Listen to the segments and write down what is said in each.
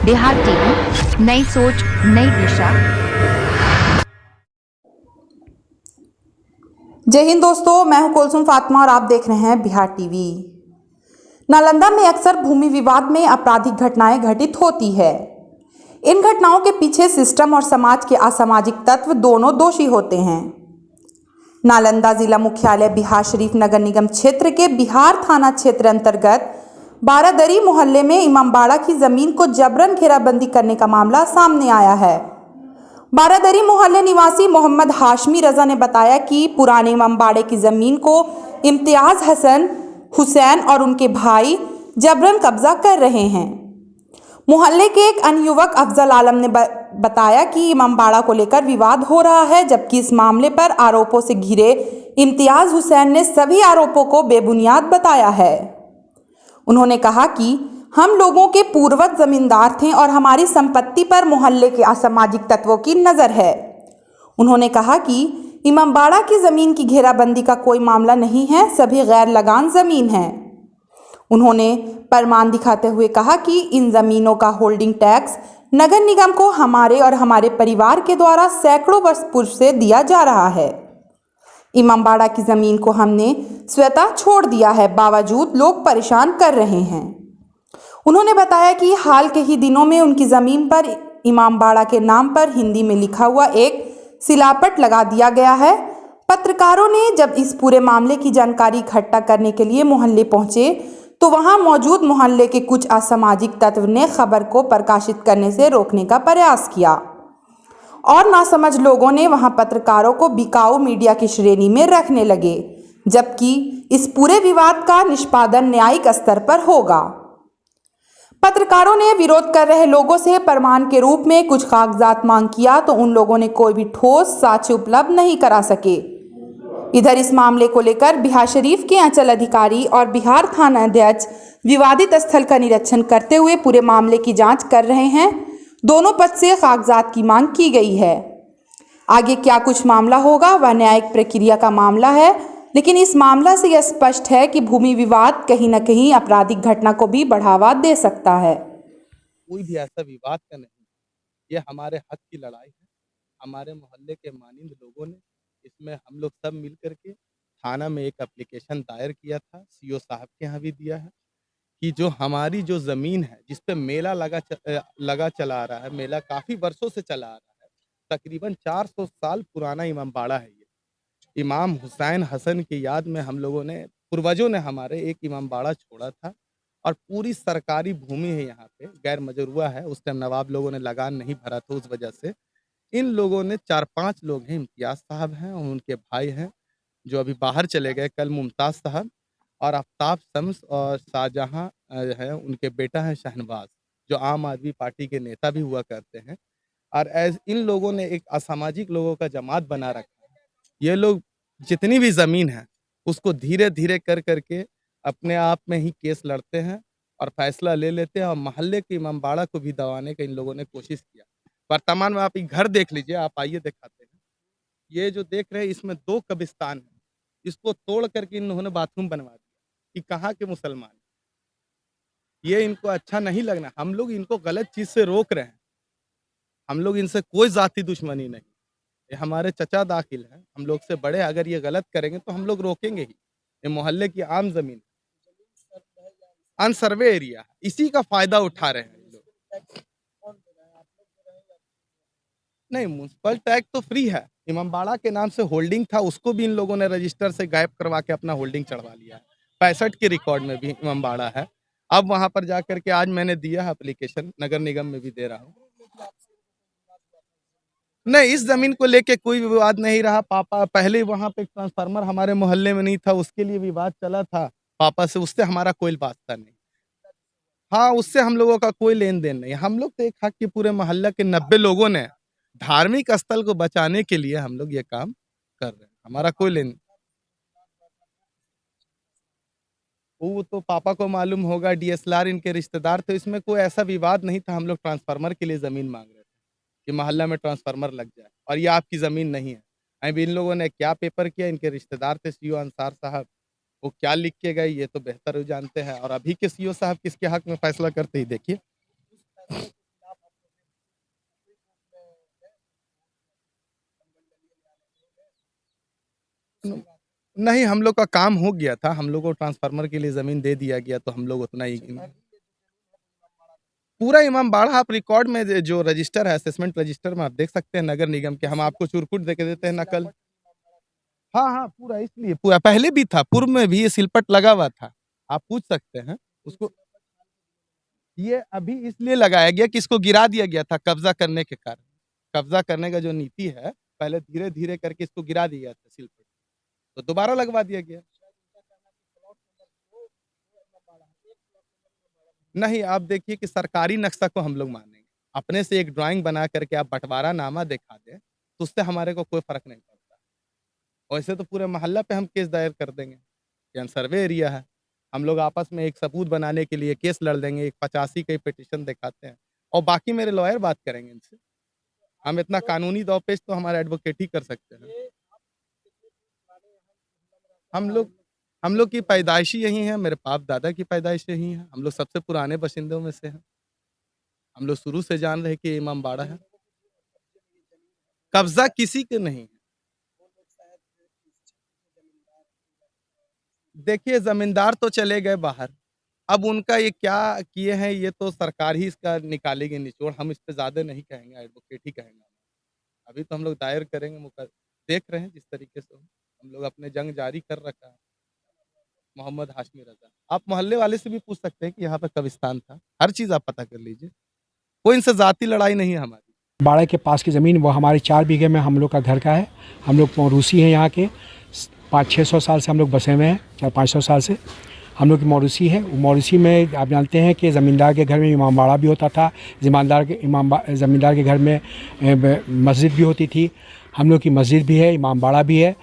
Bihar TV, नई सोच, नई दिशा। जय हिंद दोस्तों, मैं हूं कुलसुम फातिमा और आप देख रहे हैं बिहार टीवी। नालंदा में अक्सर भूमि विवाद में आपराधिक घटनाएं घटित होती है। इन घटनाओं के पीछे सिस्टम और समाज के असामाजिक तत्व दोनों दोषी होते हैं। नालंदा जिला मुख्यालय बिहार शरीफ नगर निगम क्षेत्र के बिहार थाना क्षेत्र अंतर्गत बारादरी मोहल्ले में इमामबाड़ा की जमीन को जबरन घेराबंदी करने का मामला सामने आया है। बारादरी मोहल्ले निवासी मोहम्मद हाशमी रजा ने बताया कि पुराने इमामबाड़े की जमीन को इम्तियाज हसन, हुसैन और उनके भाई जबरन कब्जा कर रहे हैं। मोहल्ले के एक अन्य युवक अफजल आलम ने बताया कि इमामबाड़ा को लेकर विवाद हो रहा है, जबकि इस मामले पर आरोपों से घिरे इम्तियाज हुसैन ने सभी आरोपों को बेबुनियाद बताया है। उन्होंने कहा कि हम लोगों के पूर्वज जमींदार थे और हमारी संपत्ति पर मोहल्ले के असामाजिक तत्वों की नज़र है। उन्होंने कहा कि इमामबाड़ा की ज़मीन की घेराबंदी का कोई मामला नहीं है, सभी गैर लगान ज़मीन है। उन्होंने प्रमाण दिखाते हुए कहा कि इन ज़मीनों का होल्डिंग टैक्स नगर निगम को हमारे और हमारे परिवार के द्वारा सैकड़ों वर्ष पूर्व से दिया जा रहा है। इमामबाड़ा की ज़मीन को हमने स्वतः छोड़ दिया है, बावजूद लोग परेशान कर रहे हैं। उन्होंने बताया कि हाल के ही दिनों में उनकी ज़मीन पर इमामबाड़ा के नाम पर हिंदी में लिखा हुआ एक सिलापट लगा दिया गया है। पत्रकारों ने जब इस पूरे मामले की जानकारी इकट्ठा करने के लिए मोहल्ले पहुंचे तो वहां मौजूद मोहल्ले के कुछ असामाजिक तत्व ने खबर को प्रकाशित करने से रोकने का प्रयास किया और नासमझ लोगों ने वहां पत्रकारों को बिकाऊ मीडिया की श्रेणी में रखने लगे, जबकि इस पूरे विवाद का निष्पादन न्यायिक स्तर पर होगा। पत्रकारों ने विरोध कर रहे लोगों से प्रमाण के रूप में कुछ कागजात मांग किया तो उन लोगों ने कोई भी ठोस साक्ष्य उपलब्ध नहीं करा सके। इधर इस मामले को लेकर बिहार शरीफ के अंचल अधिकारी और बिहार थाना अध्यक्ष विवादित स्थल का निरीक्षण करते हुए पूरे मामले की जांच कर रहे हैं। दोनों पक्ष से कागजात की मांग की गई है। आगे क्या कुछ मामला होगा वह न्यायिक प्रक्रिया का मामला है, लेकिन इस मामला से यह स्पष्ट है कि भूमि विवाद कहीं न कहीं आपराधिक घटना को भी बढ़ावा दे सकता है। कोई भी ऐसा विवाद का नहीं, ये हमारे हक की लड़ाई है। हमारे मोहल्ले के मानिंद लोगों ने इसमें हम लोग सब मिल कर के थाना में एक एप्लीकेशन दायर किया था, सीओ साहब के यहाँ भी दिया है कि जो हमारी जो ज़मीन है जिस पे मेला लगा चला आ रहा है, मेला काफ़ी वर्षों से चला आ रहा है, तकरीबन 400 साल पुराना इमामबाड़ा है ये। इमाम हुसैन हसन की याद में हम लोगों ने, पूर्वजों ने हमारे एक इमामबाड़ा छोड़ा था और पूरी सरकारी भूमि है यहाँ पे, गैर मजरूआ है। उस टाइम नवाब लोगों ने लगान नहीं भरा था, उस वजह से इन लोगों ने 4-5 लोग हैं, इम्तियाज़ साहब हैं और उनके भाई हैं जो अभी बाहर चले गए, कल मुमताज़ साहब और आफ्ताब शम्स और शाहजहाँ हैं, उनके बेटा हैं शहनवाज, जो आम आदमी पार्टी के नेता भी हुआ करते हैं। और इन लोगों ने एक असामाजिक लोगों का जमात बना रखा है। ये लोग जितनी भी ज़मीन है उसको धीरे-धीरे कर के अपने आप में ही केस लड़ते हैं और फैसला ले लेते हैं और मोहल्ले के इमामबाड़ा को भी दबाने का इन लोगों ने कोशिश किया। वर्तमान में आप ये घर देख लीजिए, आप आइए दिखाते हैं। ये जो देख रहे हैं इसमें 2 कब्रिस्तान है। इसको तोड़ करके इन्होंने बाथरूम बनवा दिया कि कहाँ के मुसलमान हैं। ये इनको अच्छा नहीं लगना, हम लोग इनको गलत चीज़ से रोक रहे हैं। हम लोग इनसे कोई ज़ाती दुश्मनी नहीं। ये हमारे चचा दाखिल हैं, हम लोग से बड़े, अगर ये गलत करेंगे तो हम लोग रोकेंगे ही। ये मोहल्ले की आम ज़मीन है, अनसर्वे एरिया है, इसी का फ़ायदा उठा रहे हैं ये लोग। नहीं, म्युनिसिपल टैक्स तो फ्री है। इमामबाड़ा के नाम से होल्डिंग था, उसको भी इन लोगों ने रजिस्टर से गायब करवा के अपना होल्डिंग चढ़वा लिया है। 65 के रिकॉर्ड में भी इमामबाड़ा है। अब वहाँ पर जाकर के आज मैंने दिया है एप्लीकेशन, नगर निगम में भी दे रहा हूँ। नहीं, इस ज़मीन को लेके कोई विवाद नहीं रहा। पापा पहले वहाँ पे एक ट्रांसफार्मर हमारे मोहल्ले में नहीं था, उसके लिए विवाद चला था पापा से, उससे हमारा कोई वास्ता नहीं। हाँ, उससे हम लोगों का कोई लेन-देन नहीं है। हम लोग तो एक हक की पूरे मोहल्ले के 90 लोगों ने धार्मिक स्थल को बचाने के लिए हम लोग ये काम कर रहे हैं। हमारा कोई लेन, वो तो पापा को मालूम होगा, डीएसएलआर इनके रिश्तेदार थे, इसमें कोई ऐसा विवाद नहीं था। हम लोग ट्रांसफार्मर के लिए ज़मीन माँग रहे थे कि मोहल्ला में ट्रांसफार्मर लग जाए और ये आपकी ज़मीन नहीं है। अभी इन लोगों ने क्या पेपर किया, इनके रिश्तेदार थे सीओ अंसार साहब, वो क्या लिख के गए ये तो बेहतर वो जानते हैं और अभी के सीओ साहब किसके हक में फैसला करते ही देखिए। नहीं, हम लोग का काम हो गया था, हम लोग को ट्रांसफार्मर के लिए ज़मीन दे दिया गया, तो हम लोग उतना ही पूरा इमामबाड़ा आप रिकॉर्ड में जो रजिस्टर है, असेसमेंट रजिस्टर में आप देख सकते हैं नगर निगम के, हम आपको चुरकुट दे के देते हैं नकल। हाँ, हाँ, पूरा इसलिए पूरा पहले भी था, पूर्व में भी ये सिलपट लगा हुआ था, आप पूछ सकते हैं उसको। ये अभी इसलिए लगाया गया कि इसको गिरा दिया गया था कब्जा करने के कारण। कब्जा करने का जो नीति है, पहले धीरे-धीरे करके इसको गिरा दिया गया था सिलपट, तो दोबारा लगवा दिया गया। नहीं, आप देखिए कि सरकारी नक्शा को हम लोग मानेंगे। अपने से एक ड्राइंग बना करके आप बँटवारानामा दिखा दें, तो उससे हमारे को कोई फ़र्क नहीं पड़ता। वैसे तो पूरे मोहल्ला पे हम केस दायर कर देंगे, ये अनसर्वे एरिया है। हम लोग आपस में एक सबूत बनाने के लिए केस लड़ लेंगे, एक 85 की पिटीशन दिखाते हैं और बाकी मेरे लॉयर बात करेंगे इनसे। हम इतना कानूनी दाँव-पेच तो हमारा एडवोकेट ही कर सकते हैं। हम लोग की पैदाइश ही यहीं है, मेरे बाप-दादा की पैदाइश यहीं है। हम लोग सबसे पुराने बाशिंदों में से हैं। हम लोग शुरू से जान रहे हैं कि ये इमामबाड़ा है। कब्ज़ा किसी के नहीं है। देखिए ज़मींदार तो चले गए बाहर, अब उनका ये क्या किए हैं ये तो सरकार ही इसका निकालेगी निचोड़, हम इस पे ज़्यादा नहीं कहेंगे, एडवोकेट ही कहेंगे। अभी तो हम लोग दायर करेंगे देख रहे हैं जिस तरीके से हो। हम लोग अपने जंग जारी कर रखा है। मोहम्मद हाशमी रज़ा। आप मोहल्ले वाले से भी पूछ सकते हैं कि यहाँ पे कब्रिस्तान था, हर चीज़ आप पता कर लीजिए। कोई इनसे ज़ाती लड़ाई नहीं है हमारी। बाड़ा के पास की ज़मीन वो हमारे 4 बीघे में हम लोग का घर का है। हम लोग मौरूसी हैं यहाँ के, 500-600 साल से हम लोग बसे हुए हैं, 400-500 साल से हम लोग की मौरूसी है। मौरूसी में आप जानते हैं कि ज़मींदार के घर में इमामबाड़ा भी होता था, ज़मींदार के घर में मस्जिद भी होती थी। हम लोग की मस्जिद भी है, इमामबाड़ा भी है।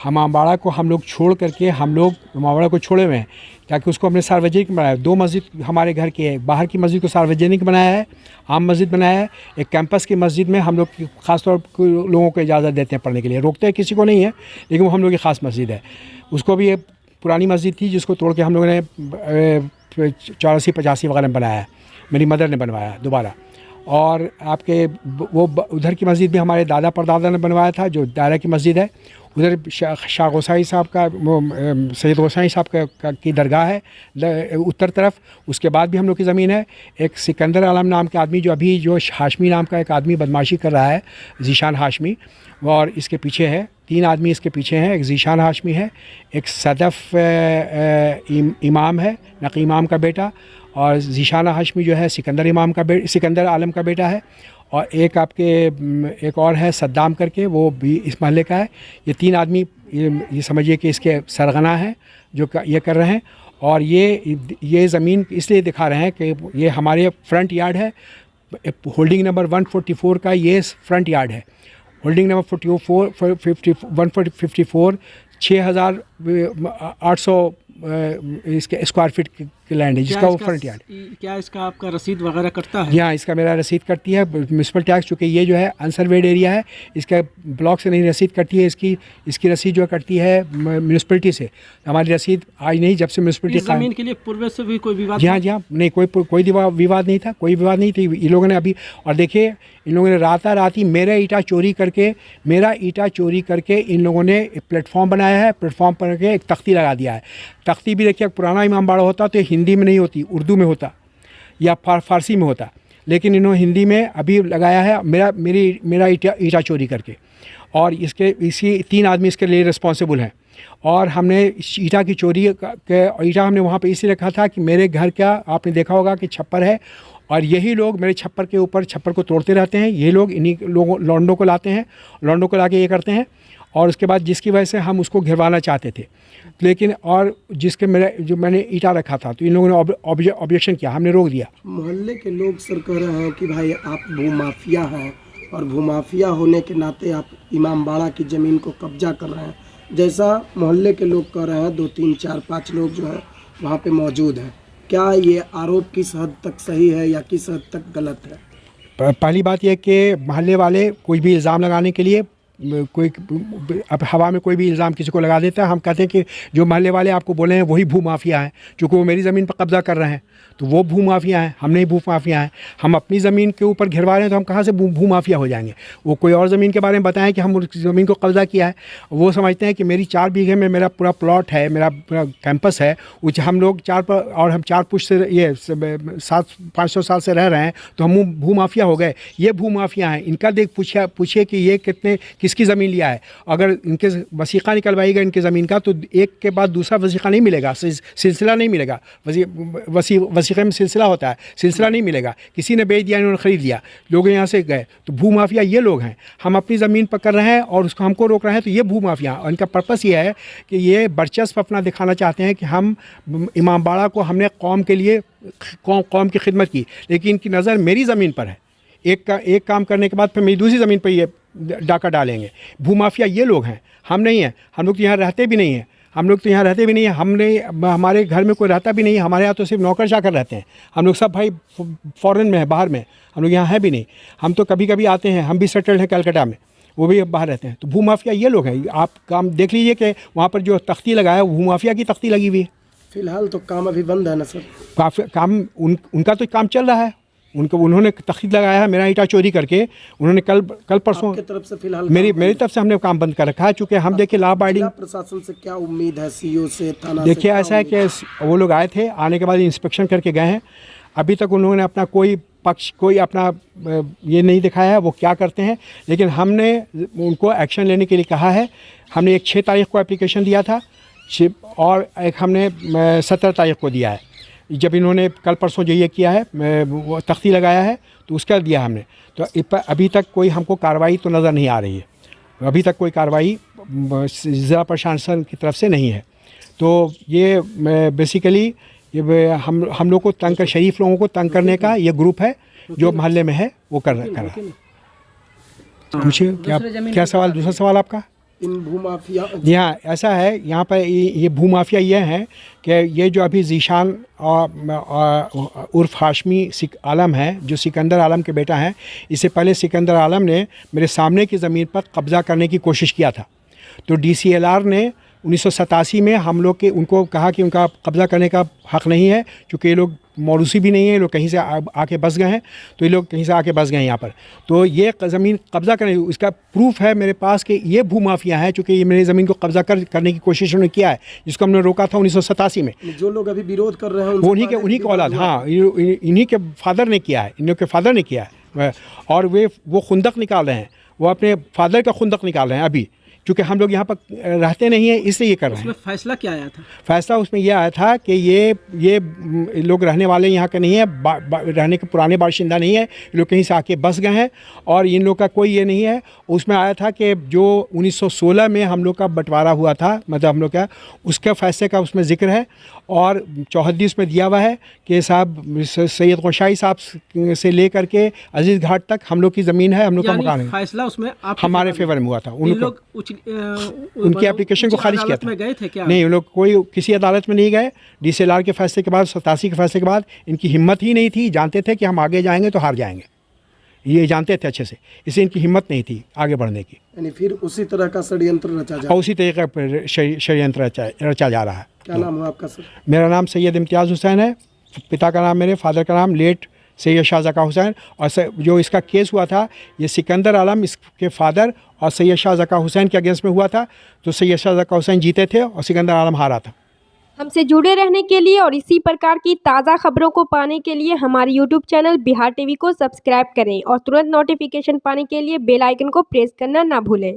इमामबाड़ा को हम लोग छोड़ करके हम लोग इमामबाड़ा को छोड़े हुए हैं ताकि उसको हमने सार्वजनिक बनाया। 2 मस्जिद हमारे घर की है, बाहर की मस्जिद को सार्वजनिक बनाया है, आम मस्जिद बनाया है। एक कैंपस की मस्जिद में हम लोग ख़ासतौर पर लोगों को इजाज़त देते हैं पढ़ने के लिए, रोकते हैं किसी को नहीं है, लेकिन वो हम लोग की ख़ास मस्जिद है। उसको भी एक पुरानी मस्जिद थी जिसको तोड़ के हम लोगों ने 84-85 वगैरह में बनाया है, मेरी मदर ने बनवाया दोबारा। और आपके वो उधर की मस्जिद भी हमारे दादा परदादा ने बनवाया था, जो दायरा की मस्जिद है। उधर शाह गोसाई साहब का सैयद गोसाई साहब की दरगाह है उत्तर तरफ। उसके बाद भी हम लोग की ज़मीन है। एक सिकंदर आलम नाम के आदमी जो हाशमी नाम का एक आदमी बदमाशी कर रहा है, ज़ीशान हाशमी, और इसके पीछे है 3 आदमी इसके पीछे हैं। एक ज़ीशान हाशमी है, एक सदफ़ इमाम है, नकी इमाम का बेटा, और ज़ीशान हाशमी जो है सिकंदर आलम का बेटा है, और एक और है सद्दाम करके, वो भी इस महल्ले का है। ये 3 आदमी ये समझिए कि इसके सरगना हैं जो ये कर रहे हैं। और ये ज़मीन इसलिए दिखा रहे हैं कि ये हमारे फ्रंट यार्ड है, होल्डिंग नंबर 144 का ये फ्रंट यार्ड है। होल्डिंग नंबर 154 6,800 इसके स्क्वायर फीट की लैंड है जिसका वो फ्रंट यार्ड। क्या इसका आपका रसीद वगैरह करता है? हाँ, इसका मेरा रसीद करती है म्यूनसिपल टैक्स, चूँकि ये जो है अनसर्वेड एरिया है, इसका ब्लॉक से नहीं रसीद करती है। इसकी रसीद जो करती है म्यूनसिपलिटी से। हमारी रसीद आज नहीं, जब से म्यूनसिपलिटी ज़मीन के लिए पूर्व से भी कोई विवाद? जी हाँ, नहीं कोई विवाद नहीं था, कोई विवाद नहीं थी। इन लोगों ने अभी, और देखिए इन लोगों ने रात ही मेरा ईंटा चोरी करके इन लोगों ने प्लेटफॉर्म बनाया है। प्लेटफॉर्म पर एक तख्ती लगा दिया है। तख्ती भी देखिए, पुराना इमामबाड़ा होता तो हिंदी में नहीं होती, उर्दू में होता या फारसी में होता, लेकिन इन्होंने हिंदी में अभी लगाया है मेरा ईंटा चोरी करके। और इसी 3 आदमी इसके लिए रिस्पॉन्सिबल हैं। और हमने ईंटा की चोरी ईंटा हमने वहाँ पे इसलिए रखा था कि मेरे घर का आपने देखा होगा कि छप्पर है, और यही लोग मेरे छप्पर के ऊपर छप्पर को तोड़ते रहते हैं। ये लोग इन्हीं लोगों लौंडों को लाते हैं, लौंडों को लाके ये करते हैं, और उसके बाद जिसकी वजह से हम उसको घिरवाना चाहते थे, लेकिन और जो मैंने ईंटा रखा था तो इन लोगों ने ऑब्जेक्शन किया, हमने रोक दिया। मोहल्ले के लोग सर कह रहे हैं कि भाई आप भूमाफिया हैं, और भूमाफिया होने के नाते आप इमामबाड़ा की ज़मीन को कब्जा कर रहे हैं, जैसा मोहल्ले के लोग कह रहे हैं। 2, 3, 4, 5 लोग जो हैं वहाँ पे मौजूद हैं। क्या ये आरोप किस हद तक सही है या किस हद तक गलत है? पहली बात यह कि मोहल्ले वाले कोई भी इल्ज़ाम लगाने के लिए कोई अब हवा में कोई भी इल्ज़ाम किसी को लगा देता है। हम कहते हैं कि जो मोहल्ले वाले आपको बोले हैं वही भूमाफिया हैं, चूँकि वो मेरी ज़मीन पर कब्ज़ा कर रहे हैं तो वो भूमाफिया हैं, हम नहीं भूमाफिया हैं। हम अपनी ज़मीन के ऊपर घिरवा रहे हैं तो हम कहाँ से भूमाफिया हो जाएंगे। वो कोई और ज़मीन के बारे में बताएं कि हम उस ज़मीन को कब्ज़ा किया है, वो समझते हैं कि मेरी 4 बीघे में मेरा पूरा प्लॉट है, मेरा पूरा कैंपस है, उस हम लोग 4 पुश्त से ये 500 साल से रह रहे हैं तो हम भूमाफिया हो गए। ये भूमाफिया हैं। इनका पूछिए कि ये किसकी ज़मीन लिया है। अगर इनके वसीक़ा निकलवाएगा इनके ज़मीन का तो एक के बाद दूसरा वसीक़ा नहीं मिलेगा, सिलसिला नहीं मिलेगा। वसीक़े में सिलसिला होता है, सिलसिला नहीं मिलेगा। किसी ने बेच दिया, इन्होंने ख़रीद लिया, लोग यहाँ से गए, तो भूमाफिया ये लोग हैं। हम अपनी ज़मीन पर कर रहे हैं और उसको हमको रोक रहे हैं, तो ये भूमाफिया। और इनका पर्पस ये है कि ये वर्चस्व अपना दिखाना चाहते हैं कि हम इमामबाड़ा को हमने कौम के लिए कौम की खिदमत की, लेकिन इनकी नज़र मेरी ज़मीन पर है। एक काम करने के बाद फिर मेरी दूसरी ज़मीन पर ये डाका डालेंगे। भूमाफिया ये लोग हैं, हम नहीं हैं। हम लोग तो यहाँ रहते भी नहीं हैं, हमारे घर में कोई रहता भी नहीं है। हमारे यहाँ तो सिर्फ नौकर चाकर रहते हैं। हम लोग सब भाई फ़ॉरेन में है, बाहर में। हम लोग यहाँ हैं भी नहीं। हम तो कभी कभी आते हैं, हम भी सेटल्ड हैं कलकत्ता में, वो भी बाहर रहते हैं। तो भूमाफिया ये लोग हैं। आप काम देख लीजिए कि वहाँ पर जो तख्ती लगाया है वो भूमाफिया की तख्ती लगी हुई है। फिलहाल तो काम अभी बंद है ना सर? काम उनका तो काम चल रहा है। उन्होंने तख्ती लगाया है मेरा ईंटा चोरी करके। उन्होंने कल परसों आपकी तरफ से फिलहाल मेरी तरफ से हमने काम बंद कर रखा है। चूँकि हम देखिए लॉ अबाइडिंग प्रशासन से क्या उम्मीद है, सीओ से, थाना देखिए ऐसा है कि वो लोग आए थे, आने के बाद इंस्पेक्शन करके गए हैं। अभी तक उन्होंने अपना कोई अपना ये नहीं दिखाया है वो क्या करते हैं, लेकिन हमने उनको एक्शन लेने के लिए कहा है। हमने एक 6 तारीख को एप्लीकेशन दिया था और एक हमने 17 तारीख को दिया है। जब इन्होंने कल परसों जो ये किया है, वो तख्ती लगाया है, तो उसका दिया हमने। तो अभी तक कोई हमको कार्रवाई तो नज़र नहीं आ रही है। अभी तक कोई कार्रवाई ज़िला प्रशासन की तरफ से नहीं है। तो ये बेसिकली ये हम लोग को शरीफ लोगों को तंग करने का ये ग्रुप है जो मोहल्ले में है, वो कर रहा है। पूछिए क्या सवाल, दूसरा सवाल आपका? इन भूमाफिया, यहाँ ऐसा है, यहाँ पर ये भूमाफिया ये हैं कि ये जो अभी ज़ीशान उर्फ हाशमी आलम है, जो सिकंदर आलम के बेटा हैं, इससे पहले सिकंदर आलम ने मेरे सामने की ज़मीन पर कब्ज़ा करने की कोशिश किया था। तो DCLR ने 1987 में हम लोग के उनको कहा कि उनका कब्ज़ा करने का हक़ नहीं है, क्योंकि ये लोग मौरूसी भी नहीं है, लोग कहीं से आके बस गए हैं। तो ये लोग कहीं से आके बस गए हैं यहाँ पर। तो ये ज़मीन कब्ज़ा करने, इसका प्रूफ है मेरे पास कि ये भूमाफिया है, चूँकि ये मेरी ज़मीन को कब्ज़ा करने की कोशिश उन्होंने किया है, जिसको हमने रोका था 1987 में। जो लोग अभी विरोध कर रहे हैं वो उन्हीं के औलाद, हाँ, इन्हीं के फादर ने किया है, इन्हीं के फादर ने किया है। और वो खुंदक निकाल रहे हैं, वो अपने फादर का खुंदक निकाल रहे हैं अभी, क्योंकि हम लोग यहाँ पर रहते नहीं हैं, इसलिए ये कर रहे हैं। उसमें फैसला क्या आया था? फैसला उसमें यह आया था कि ये लोग रहने वाले यहाँ के नहीं है, रहने के पुराने बाशिंदा नहीं है, ये लोग कहीं से आके बस गए हैं और इन लोग का कोई ये नहीं है। उसमें आया था कि जो 1916 में हम लोग का बंटवारा हुआ था, मतलब हम लोग का, उसके फैसले का उसमें ज़िक्र है। और चौहद्दी उसमें दिया हुआ है कि साहब सैयद गोशाई साहब से लेकर के अजीज़ घाट तक हम लोग की ज़मीन है, हम लोग का मकान है। फैसला उसमें हमारे फेवर में हुआ था। उनकी एप्लीकेशन को खारिज किया था। गए थे क्या? नहीं, उन लोग कोई किसी अदालत में नहीं गए। DCLR के फैसले के बाद, 87 के फैसले के बाद इनकी हिम्मत ही नहीं थी। जानते थे कि हम आगे जाएंगे तो हार जाएंगे, ये जानते थे अच्छे से, इसलिए इनकी हिम्मत नहीं थी आगे बढ़ने की। यानी फिर उसी तरह का षड्यंत्र रचा जा, और उसी तरीके का षड्यंत्र रचा जा रहा है। क्या नाम है आपका सर? मेरा नाम सैयद इम्तियाज़ हुसैन है। पिता का नाम, मेरे फादर का नाम लेट सैयद शाहज़का हुसैन। और जो इसका केस हुआ था, ये सिकंदर आलम इसके फादर और सैयद शाहज़का हुसैन के अगेंस्ट में हुआ था। तो सैयद शाहज़का हुसैन जीते थे और सिकंदर आलम हारा था। हमसे जुड़े रहने के लिए और इसी प्रकार की ताज़ा खबरों को पाने के लिए हमारे YouTube चैनल बिहार TV को सब्सक्राइब करें और तुरंत नोटिफिकेशन पाने के लिए बेल आइकन को प्रेस करना ना भूलें।